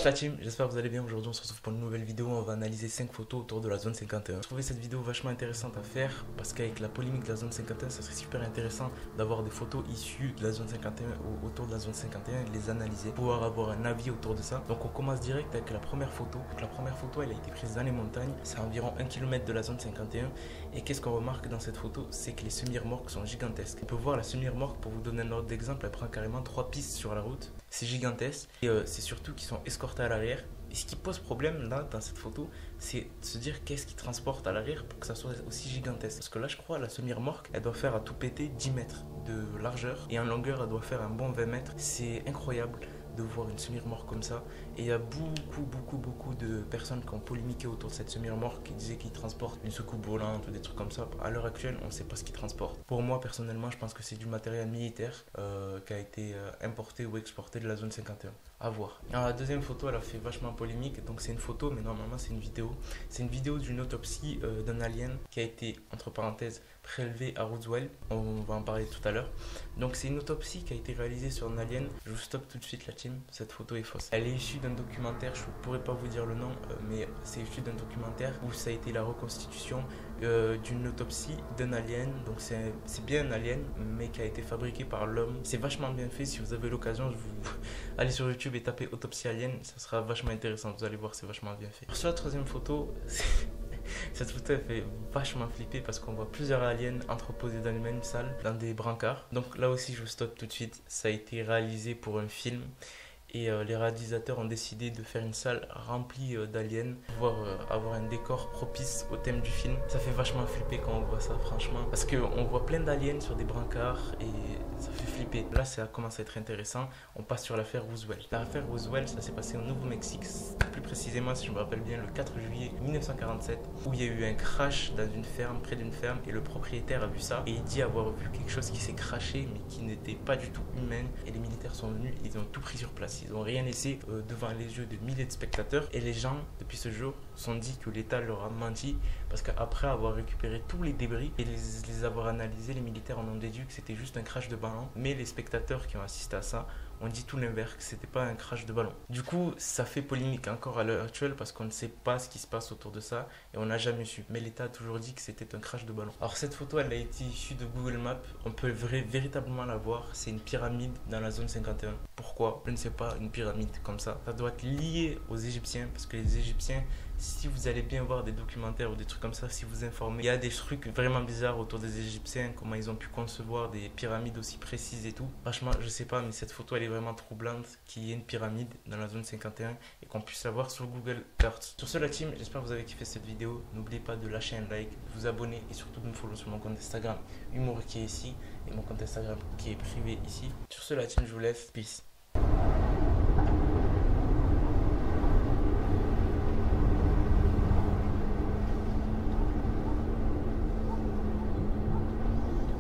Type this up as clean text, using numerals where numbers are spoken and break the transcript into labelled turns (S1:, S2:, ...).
S1: Wesh la team, j'espère que vous allez bien. Aujourd'hui on se retrouve pour une nouvelle vidéo. On va analyser 5 photos autour de la zone 51. J'ai trouvé cette vidéo vachement intéressante à faire parce qu'avec la polémique de la zone 51, ça serait super intéressant d'avoir des photos issues de la zone 51 ou autour de la zone 51 et de les analyser, pouvoir avoir un avis autour de ça. Donc on commence direct avec la première photo. Donc la première photo elle a été prise dans les montagnes, c'est à environ 1 km de la zone 51. Et qu'est-ce qu'on remarque dans cette photo, c'est que les semi-remorques sont gigantesques. On peut voir la semi-remorque, pour vous donner un ordre d'exemple, elle prend carrément 3 pistes sur la route. C'est gigantesque et c'est surtout qu'ils sont escortés à l'arrière. Et ce qui pose problème là dans cette photo, c'est de se dire qu'est-ce qui transporte à l'arrière pour que ça soit aussi gigantesque. Parce que là je crois la semi-remorque elle doit faire à tout péter 10 mètres de largeur et en longueur elle doit faire un bon 20 mètres. C'est incroyable de voir une semi-remorque comme ça. Et il y a beaucoup de personnes qui ont polémiqué autour de cette semi-remorque, qui disaient qu'ils transportent une soucoupe volante ou des trucs comme ça. À l'heure actuelle, on ne sait pas ce qu'ils transportent. Pour moi, personnellement, je pense que c'est du matériel militaire qui a été importé ou exporté de la zone 51. À voir. Alors, la deuxième photo, elle a fait vachement polémique. Donc c'est une photo, mais normalement c'est une vidéo. C'est une vidéo d'une autopsie d'un alien qui a été, entre parenthèses, prélevé à Roswell. On va en parler tout à l'heure. Donc c'est une autopsie qui a été réalisée sur un alien. Je vous stoppe tout de suite la team, cette photo est fausse. Elle est issue d'un documentaire, je ne pourrais pas vous dire le nom, mais c'est issu d'un documentaire où ça a été la reconstitution d'une autopsie d'un alien. Donc c'est bien un alien, mais qui a été fabriqué par l'homme. C'est vachement bien fait. Si vous avez l'occasion, vous allez sur YouTube et tapez autopsie alien, ça sera vachement intéressant. Vous allez voir, c'est vachement bien fait. Sur la troisième photo, cette photo elle fait vachement flipper parce qu'on voit plusieurs aliens entreposés dans les mêmes salles, dans des brancards. Donc là aussi je vous stoppe tout de suite, ça a été réalisé pour un film. Et les réalisateurs ont décidé de faire une salle remplie d'aliens, pour avoir un décor propice au thème du film. Ça fait vachement flipper quand on voit ça, franchement. Parce qu'on voit plein d'aliens sur des brancards et ça fait flipper. Là, ça commence à être intéressant. On passe sur l'affaire Roswell. L'affaire Roswell, ça s'est passé au Nouveau-Mexique. Plus précisément, si je me rappelle bien, le 4 juillet 1947, où il y a eu un crash dans une ferme, près d'une ferme, et le propriétaire a vu ça. Et il dit avoir vu quelque chose qui s'est crashé, mais qui n'était pas du tout humain. Et les militaires sont venus, ils ont tout pris sur place. Ils n'ont rien laissé devant les yeux de milliers de spectateurs. Et les gens, depuis ce jour, se sont dit que l'État leur a menti. Parce qu'après avoir récupéré tous les débris et les avoir analysés, les militaires en ont déduit que c'était juste un crash de ballon. Mais les spectateurs qui ont assisté à ça ont dit tout l'inverse, que c'était pas un crash de ballon. Du coup, ça fait polémique encore à l'heure actuelle parce qu'on ne sait pas ce qui se passe autour de ça et on n'a jamais su. Mais l'État a toujours dit que c'était un crash de ballon. Alors cette photo, elle a été issue de Google Maps. On peut véritablement la voir. C'est une pyramide dans la zone 51. Pourquoi? Je ne sais pas, une pyramide comme ça. Ça doit être lié aux Égyptiens parce que les Égyptiens, si vous allez bien voir des documentaires ou des trucs comme ça, si vous informez, il y a des trucs vraiment bizarres autour des Égyptiens, comment ils ont pu concevoir des pyramides aussi précises et tout. Franchement, je sais pas, mais cette photo elle est vraiment troublante qu'il y ait une pyramide dans la zone 51 et qu'on puisse la voir sur Google Earth. Sur ce la team, j'espère que vous avez kiffé cette vidéo. N'oubliez pas de lâcher un like, de vous abonner et surtout de me follow sur mon compte Instagram Humour qui est ici et mon compte Instagram qui est privé ici. Sur ce la team, je vous laisse. Peace.